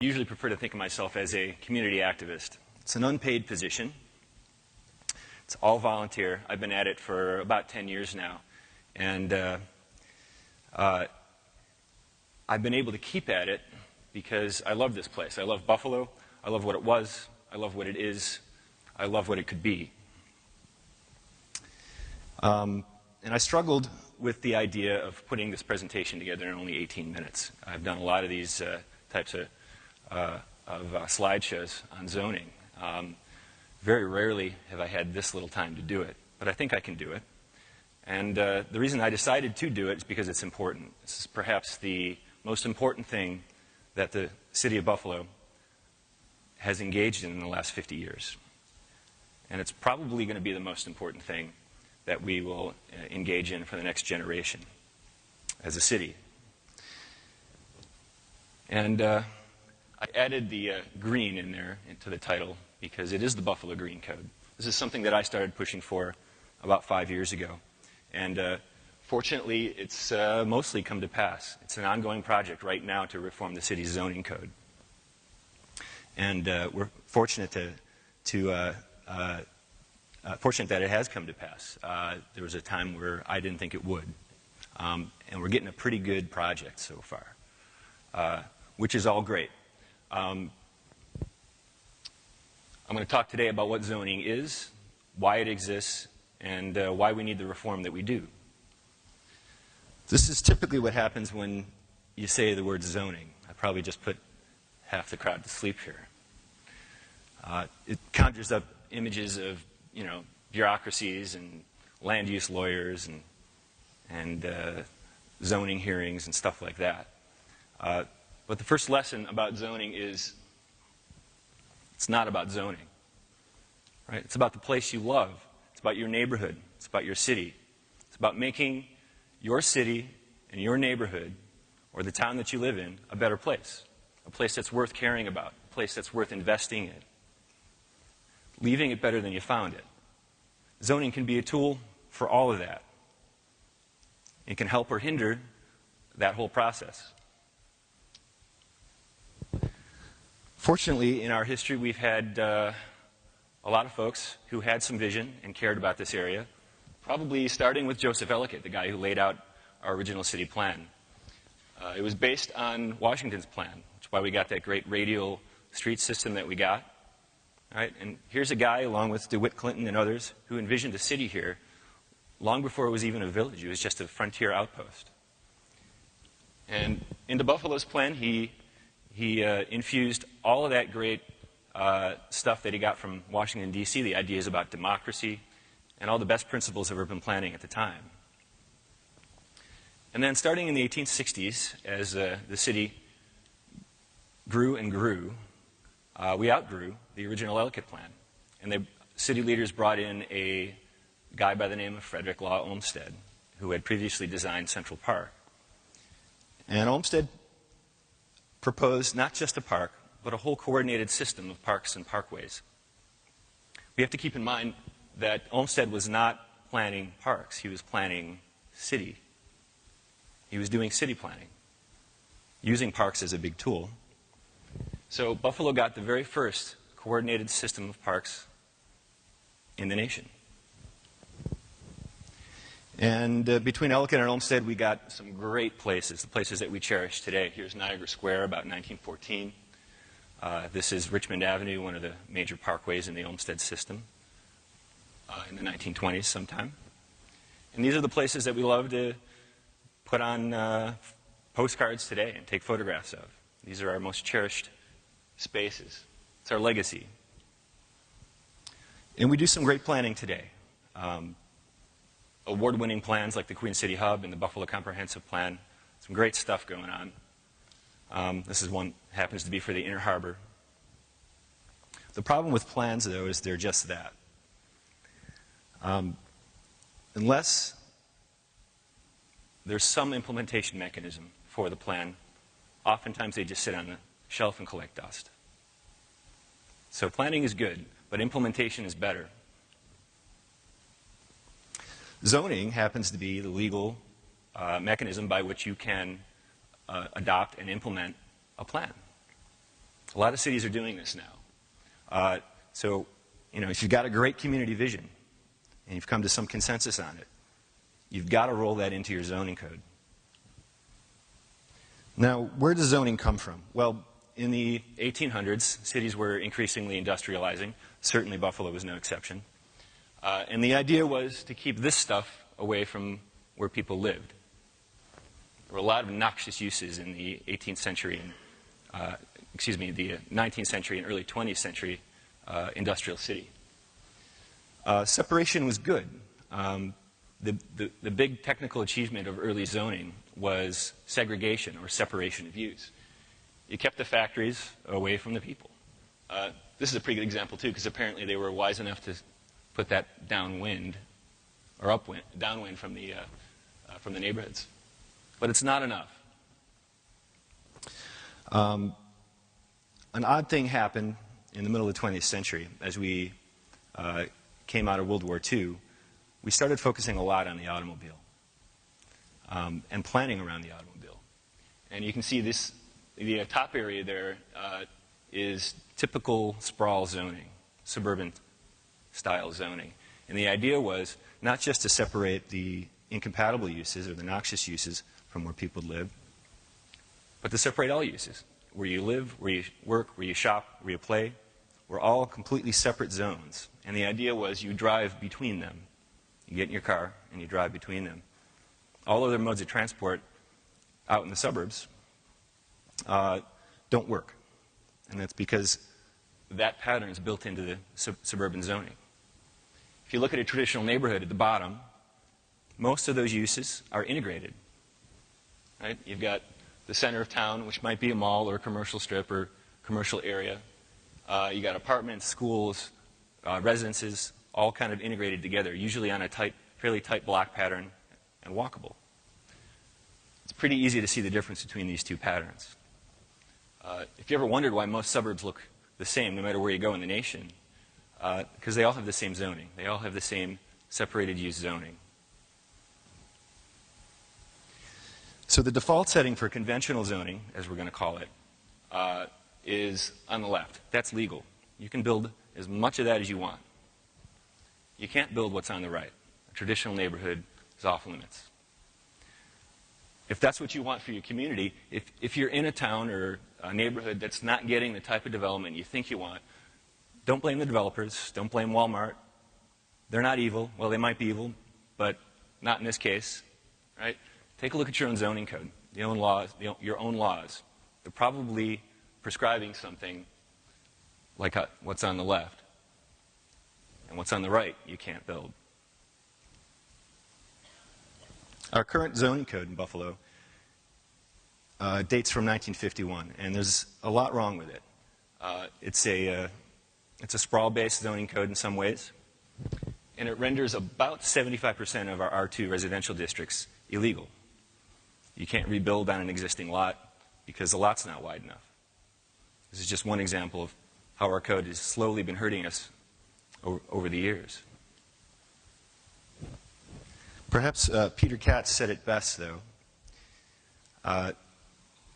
I usually prefer to think of myself as a community activist. It's an unpaid position. It's all volunteer. I've been at it for about 10 years now. And I've been able to keep at it because I love this place. I love Buffalo. I love what it was. I love what it is. I love what it could be. And I struggled with the idea of putting this presentation together in only 18 minutes. I've done a lot of these types of slideshows on zoning. Very rarely have I had this little time to do it, but I think I can do it. And the reason I decided to do it is because it's important. This is perhaps the most important thing that the city of Buffalo has engaged in the last 50 years. And it's probably going to be the most important thing that we will engage in for the next generation as a city. And I added the green in there into the title because it is the Buffalo GreenCode. This is something that I started pushing for about 5 years ago. And fortunately, it's mostly come to pass. It's an ongoing project right now to reform the city's zoning code. And we're fortunate fortunate that it has come to pass. There was a time where I didn't think it would. And we're getting a pretty good project so far, which is all great. I'm going to talk today about what zoning is, why it exists, and why we need the reform that we do. This is typically what happens when you say the word zoning. I probably just put half the crowd to sleep here. It conjures up images of, bureaucracies and land use lawyers and zoning hearings and stuff like that. But the first lesson about zoning is it's not about zoning. Right? It's about the place you love. It's about your neighborhood. It's about your city. It's about making your city and your neighborhood or the town that you live in a better place. A place that's worth caring about. A place that's worth investing in. Leaving it better than you found it. Zoning can be a tool for all of that. It can help or hinder that whole process. Fortunately, in our history, we've had a lot of folks who had some vision and cared about this area, probably starting with Joseph Ellicott, the guy who laid out our original city plan. It was based on Washington's plan, which is why we got that great radial street system that we got. Right? And here's a guy, along with DeWitt Clinton and others, who envisioned a city here long before it was even a village. It was just a frontier outpost. And into Buffalo's plan, he infused all of that great stuff that he got from Washington, D.C., the ideas about democracy, and all the best principles of urban planning at the time. And then starting in the 1860s, as the city grew and grew, we outgrew the original Ellicott plan. And the city leaders brought in a guy by the name of Frederick Law Olmsted, who had previously designed Central Park. And Olmsted proposed not just a park, but a whole coordinated system of parks and parkways. We have to keep in mind that Olmsted was not planning parks. He was planning city. He was doing city planning, using parks as a big tool. So Buffalo got the very first coordinated system of parks in the nation. And between Ellicott and Olmsted, we got some great places, the places that we cherish today. Here's Niagara Square, about 1914. This is Richmond Avenue, one of the major parkways in the Olmsted system, in the 1920s sometime. And these are the places that we love to put on postcards today and take photographs of. These are our most cherished spaces. It's our legacy. And we do some great planning today. Award-winning plans like the Queen City Hub and the Buffalo Comprehensive Plan. Some great stuff going on. This is one happens to be for the Inner Harbor. The problem with plans, though, is they're just that. Unless there's some implementation mechanism for the plan, oftentimes they just sit on the shelf and collect dust. So planning is good, but implementation is better. Zoning happens to be the legal mechanism by which you can adopt and implement a plan. A lot of cities are doing this now. So, if you've got a great community vision and you've come to some consensus on it, you've got to roll that into your zoning code. Now, where does zoning come from? Well, in the 1800s, cities were increasingly industrializing. Certainly Buffalo was no exception. And the idea was to keep this stuff away from where people lived. There were a lot of noxious uses in the 18th century and, the 19th century and early 20th century industrial city. Separation was good. The big technical achievement of early zoning was segregation or separation of use. You kept the factories away from the people. This is a pretty good example, too, because apparently they were wise enough to put that downwind or downwind from the neighborhoods. But it's not enough. An odd thing happened in the middle of the 20th century as we came out of World War II. We started focusing a lot on the automobile and planning around the automobile. And you can see this, the top area there is typical sprawl zoning, suburban style zoning. And the idea was not just to separate the incompatible uses or the noxious uses from where people live, but to separate all uses. Where you live, where you work, where you shop, where you play, were all completely separate zones. And the idea was you drive between them. You get in your car and you drive between them. All other modes of transport out in the suburbs don't work. And that's because that pattern is built into the suburban zoning. If you look at a traditional neighborhood at the bottom, most of those uses are integrated. Right? You've got the center of town, which might be a mall or a commercial strip or commercial area. You got apartments, schools, residences, all kind of integrated together, usually on a fairly tight block pattern and walkable. It's pretty easy to see the difference between these two patterns. If you ever wondered why most suburbs look the same, no matter where you go in the nation, because they all have the same zoning. They all have the same separated use zoning. So the default setting for conventional zoning, as we're going to call it, is on the left. That's legal. You can build as much of that as you want. You can't build what's on the right. A traditional neighborhood is off limits. If that's what you want for your community, if you're in a town or a neighborhood that's not getting the type of development you think you want, don't blame the developers. Don't blame Walmart. They're not evil. Well, they might be evil, but not in this case. Right? Take a look at your own zoning code, your own laws. They're probably prescribing something like what's on the left. And what's on the right, you can't build. Our current zoning code in Buffalo dates from 1951, and there's a lot wrong with it. It's a sprawl-based zoning code in some ways, and it renders about 75% of our R2 residential districts illegal. You can't rebuild on an existing lot because the lot's not wide enough. This is just one example of how our code has slowly been hurting us over the years. Perhaps Peter Katz said it best, though.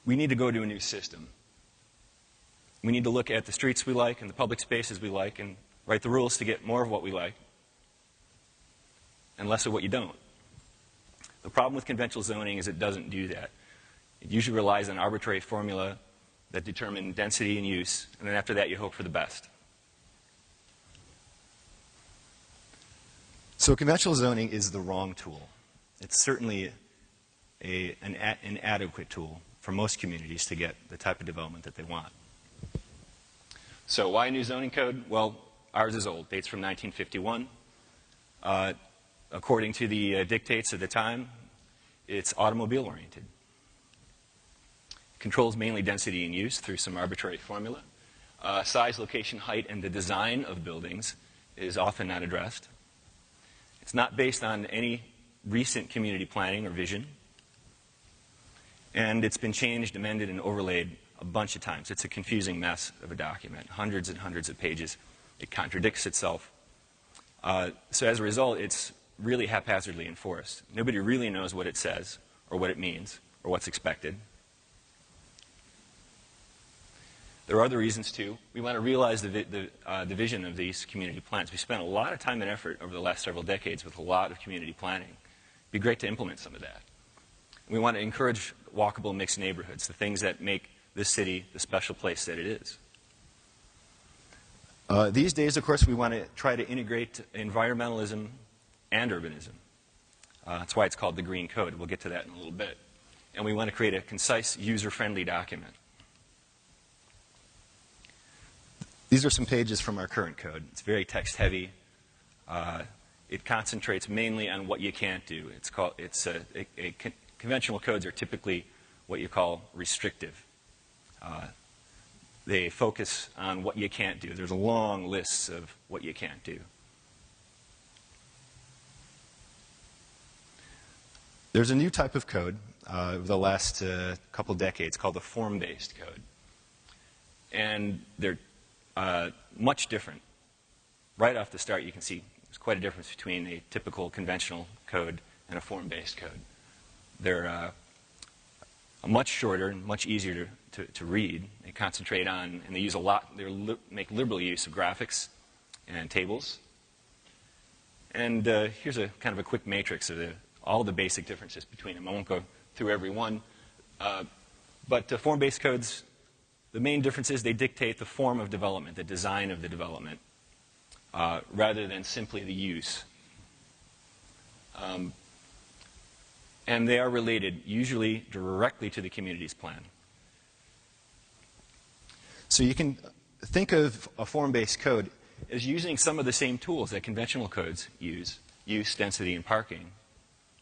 We need to go to a new system. We need to look at the streets we like and the public spaces we like and write the rules to get more of what we like and less of what you don't. The problem with conventional zoning is it doesn't do that. It usually relies on arbitrary formula that determine density and use, and then after that you hope for the best. So conventional zoning is the wrong tool. It's certainly an inadequate tool for most communities to get the type of development that they want. So why a new zoning code? Well, ours is old, dates from 1951. According to the dictates of the time, it's automobile-oriented. Controls mainly density and use through some arbitrary formula. Size, location, height, and the design of buildings is often not addressed. It's not based on any recent community planning or vision. And it's been changed, amended, and overlaid a bunch of times. It's a confusing mess of a document, hundreds and hundreds of pages. It contradicts itself. So as a result, it's really haphazardly enforced. Nobody really knows what it says or what it means or what's expected. There are other reasons too. We want to realize the vision of these community plans. We spent a lot of time and effort over the last several decades with a lot of community planning. It'd be great to implement some of that. We want to encourage walkable mixed neighborhoods, the things that make this city the special place that it is. These days, of course, we want to try to integrate environmentalism and urbanism. That's why it's called the Green Code. We'll get to that in a little bit. And we want to create a concise, user-friendly document. These are some pages from our current code. It's very text-heavy. It concentrates mainly on what you can't do. Conventional codes are typically what you call restrictive. They focus on what you can't do. There's a long list of what you can't do. There's a new type of code over the last couple decades called the form-based code. And they're much different. Right off the start, you can see there's quite a difference between a typical conventional code and a form-based code. They're much shorter and much easier to read. They concentrate on, and they use a lot, make liberal use of graphics and tables. And here's a kind of a quick matrix of all the basic differences between them. I won't go through every one. But form-based codes, the main difference is they dictate the form of development, the design of the development, rather than simply the use. And they are related, usually directly to the community's plan. So you can think of a form-based code as using some of the same tools that conventional codes use density, and parking.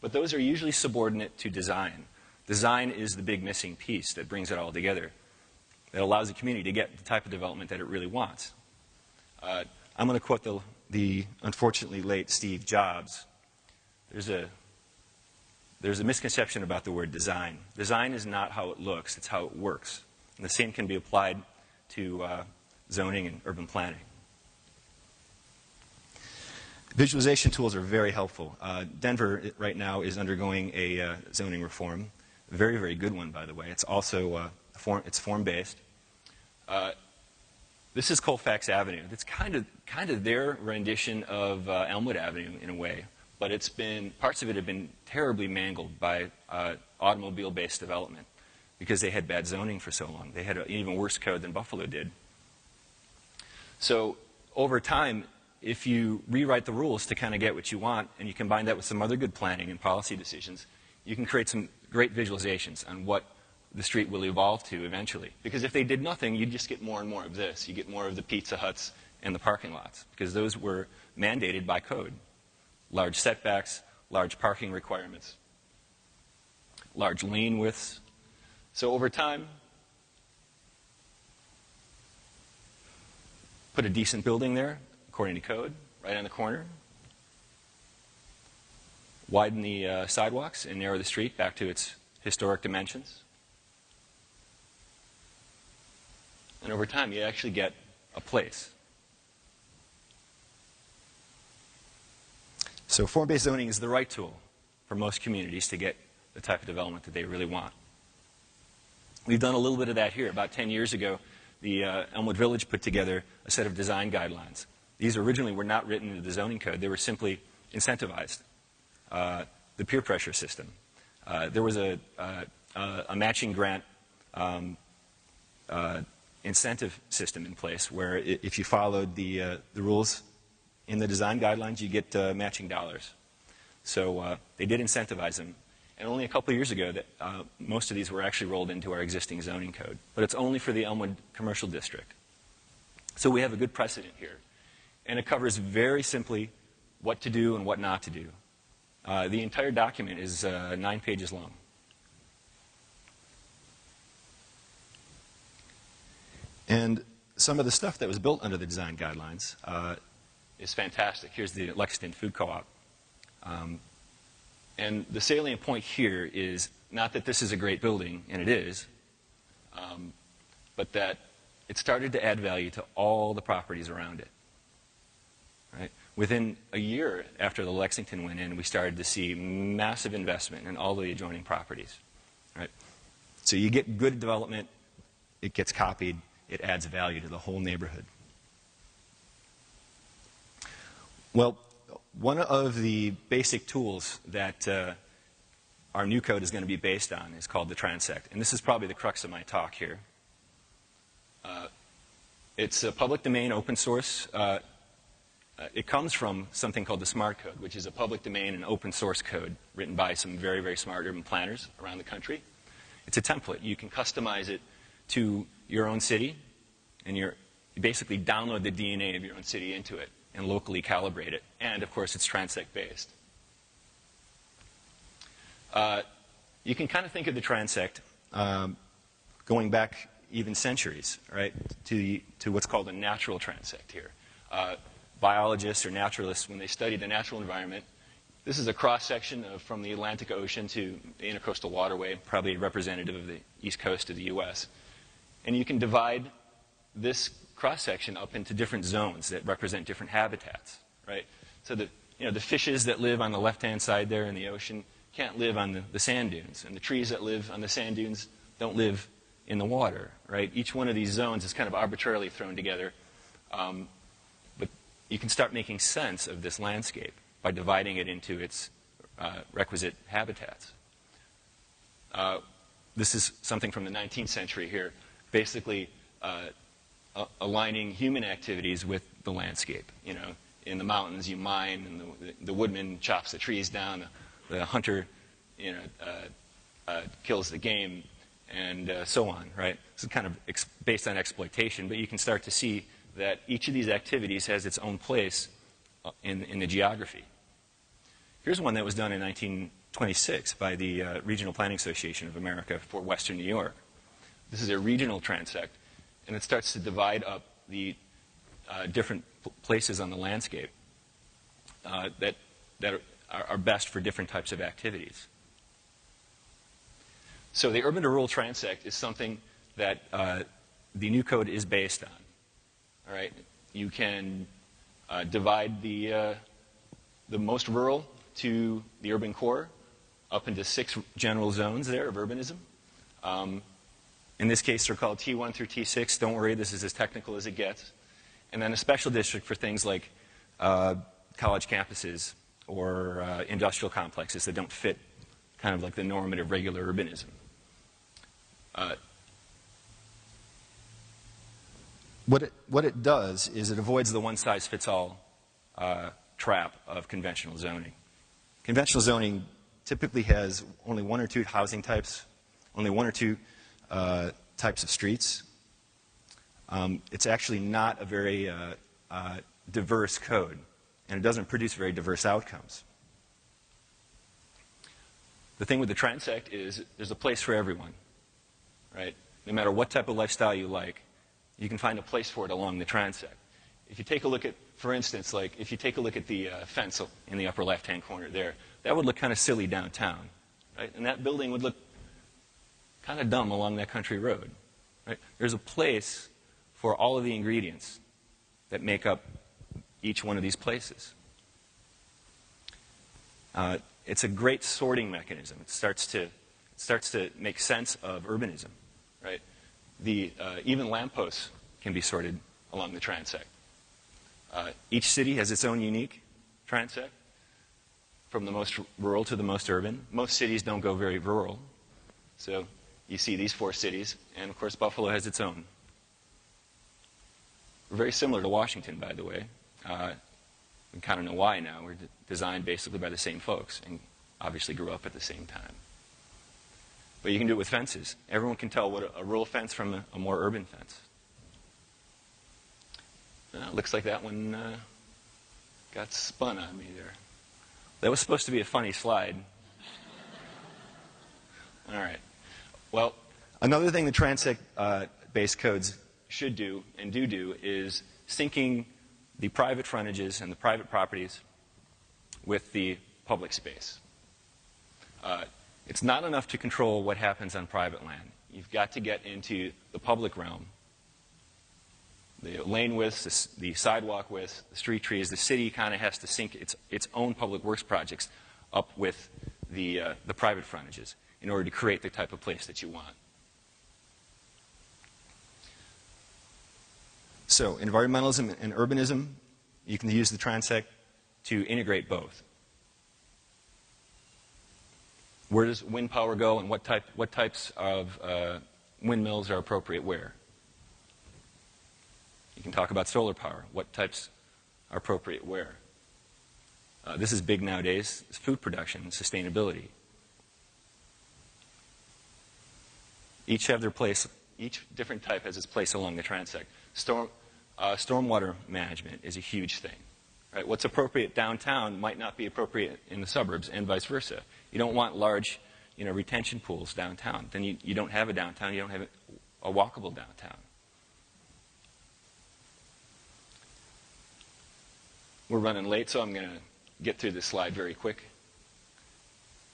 But those are usually subordinate to design. Design is the big missing piece that brings it all together. That allows the community to get the type of development that it really wants. I'm going to quote the unfortunately late Steve Jobs. There's a misconception about the word design. Design is not how it looks, it's how it works. And the same can be applied to zoning and urban planning. Visualization tools are very helpful. Denver right now is undergoing a zoning reform. A very, very good one, by the way. It's also form-based. This is Colfax Avenue. It's kind of their rendition of Elmwood Avenue in a way. But parts of it have been terribly mangled by automobile-based development because they had bad zoning for so long. They had an even worse code than Buffalo did. So over time, if you rewrite the rules to kind of get what you want, and you combine that with some other good planning and policy decisions, you can create some great visualizations on what the street will evolve to eventually. Because if they did nothing, you'd just get more and more of this. You get more of the Pizza Huts and the parking lots, because those were mandated by code. Large setbacks, large parking requirements, large lane widths. So over time, put a decent building there, according to code, right on the corner. Widen the sidewalks and narrow the street back to its historic dimensions. And over time, you actually get a place. So form-based zoning is the right tool for most communities to get the type of development that they really want. We've done a little bit of that here. About 10 years ago, the Elmwood Village put together a set of design guidelines. These originally were not written into the zoning code. They were simply incentivized. The peer pressure system. There was a matching grant incentive system in place where if you followed the rules in the design guidelines, you get matching dollars. So they did incentivize them. And only a couple of years ago, that most of these were actually rolled into our existing zoning code. But it's only for the Elmwood Commercial District. So we have a good precedent here. And it covers very simply what to do and what not to do. The entire document is 9 pages long. And some of the stuff that was built under the design guidelines is fantastic. Here's the Lexington Food Co-op. And the salient point here is not that this is a great building, and it is, but that it started to add value to all the properties around it. Right? Within a year after the Lexington went in, we started to see massive investment in all the adjoining properties. Right? So you get good development, it gets copied, it adds value to the whole neighborhood. Well, one of the basic tools that our new code is going to be based on is called the Transect. And this is probably the crux of my talk here. It's a public domain, open source. It comes from something called the Smart Code, which is a public domain and open source code written by some very, very smart urban planners around the country. It's a template. You can customize it to your own city, and you basically download the DNA of your own city into it and locally calibrate it. And, of course, it's Transect-based. You can kind of think of the Transect going back even centuries, right, to what's called a natural transect here. Biologists or naturalists, when they study the natural environment, this is a cross-section from the Atlantic Ocean to the Intercoastal Waterway, probably representative of the east coast of the U.S. And you can divide this cross-section up into different zones that represent different habitats, right? So the fishes that live on the left-hand side there in the ocean can't live on the sand dunes, and the trees that live on the sand dunes don't live in the water, right? Each one of these zones is kind of arbitrarily thrown together, but you can start making sense of this landscape by dividing it into its requisite habitats. This is something from the 19th century here, basically aligning human activities with the landscape. You know, in the mountains you mine, and the woodman chops the trees down, the hunter, you know, kills the game, and so on, right? This is kind of based on exploitation, but you can start to see that each of these activities has its own place in the geography. Here's one that was done in 1926 by the Regional Planning Association of America for Western New York. This is a regional transect, and it starts to divide up the different places on the landscape that are best for different types of activities. So the urban-to-rural transect is something that the new code is based on. All right, you can divide the most rural to the urban core up into 6 general zones there of urbanism. In this case, they're called T1 through T6. Don't worry, this is as technical as it gets. And then a special district for things like college campuses or industrial complexes that don't fit kind of like the normative regular urbanism. What it does is it avoids the one-size-fits-all trap of conventional zoning. Conventional zoning typically has only 1 or 2 housing types, only 1 or 2 types of streets. It's actually not a very diverse code, and it doesn't produce very diverse outcomes. The thing with the transect is there's a place for everyone, right? No matter what type of lifestyle you like, you can find a place for it along the transect. If you take a look at, for instance, like if you take a look at the fence in the upper left-hand corner there, that would look kind of silly downtown, right? And that building would look kind of dumb along that country road, right? There's a place for all of the ingredients that make up each one of these places. It's a great sorting mechanism. It starts to make sense of urbanism, right? Even lampposts can be sorted along the transect. Each city has its own unique transect, from the most rural to the most urban. Most cities don't go very rural, so you see these 4 cities, and of course Buffalo has its own. We're very similar to Washington, by the way. We kind of know why now. We're designed basically by the same folks and obviously grew up at the same time. But you can do it with fences. Everyone can tell what a rural fence from a more urban fence. Looks like that one got spun on me there. That was supposed to be a funny slide. All right. Well, another thing the transect-based codes should do and do is syncing the private frontages and the private properties with the public space. It's not enough to control what happens on private land. You've got to get into the public realm. The lane widths, the sidewalk widths, the street trees. The city kind of has to sync its own public works projects up with the private frontages in order to create the type of place that you want. So environmentalism and urbanism, you can use the transect to integrate both. Where does wind power go, and what types of windmills are appropriate where? You can talk about solar power. What types are appropriate where? This is big nowadays. It's food production and sustainability. Each have their place. Each different type has its place along the transect. Stormwater management is a huge thing. Right? What's appropriate downtown might not be appropriate in the suburbs, and vice versa. You don't want large, retention pools downtown. Then you don't have a downtown. You don't have a walkable downtown. We're running late, so I'm going to get through this slide very quick.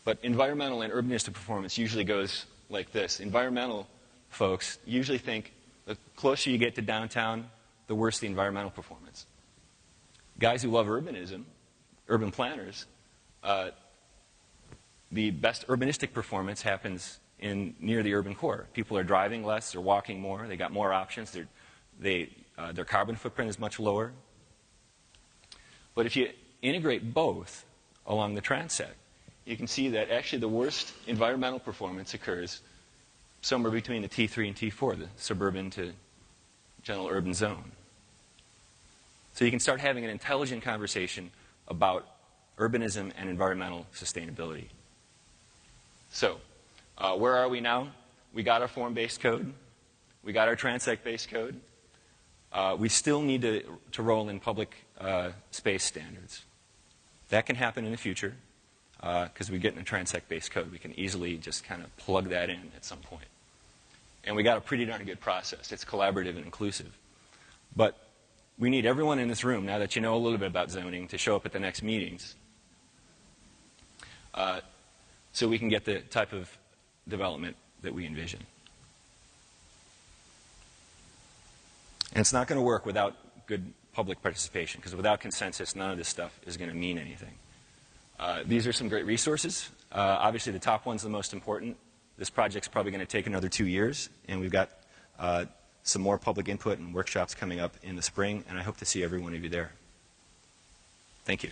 But environmental and urbanistic performance usually goes like this. Environmental folks usually think the closer you get to downtown, the worse the environmental performance. Guys who love urbanism, urban planners, the best urbanistic performance happens near the urban core. People are driving less, they're walking more, they got more options, their carbon footprint is much lower. But if you integrate both along the transect, you can see that actually the worst environmental performance occurs somewhere between the T3 and T4, the suburban to general urban zone. So you can start having an intelligent conversation about urbanism and environmental sustainability. So, where are we now? We got our form-based code. We got our transect-based code. We still need to roll in public space standards. That can happen in the future because we get in a transect-based code. We can easily just kind of plug that in at some point. And we got a pretty darn good process. It's collaborative and inclusive. But we need everyone in this room, now that you know a little bit about zoning, to show up at the next meetings so we can get the type of development that we envision. And it's not going to work without good public participation, because without consensus, none of this stuff is going to mean anything. These are some great resources. Obviously, the top one's the most important. This project's probably going to take another 2 years, and we've got some more public input and workshops coming up in the spring, and I hope to see every one of you there. Thank you.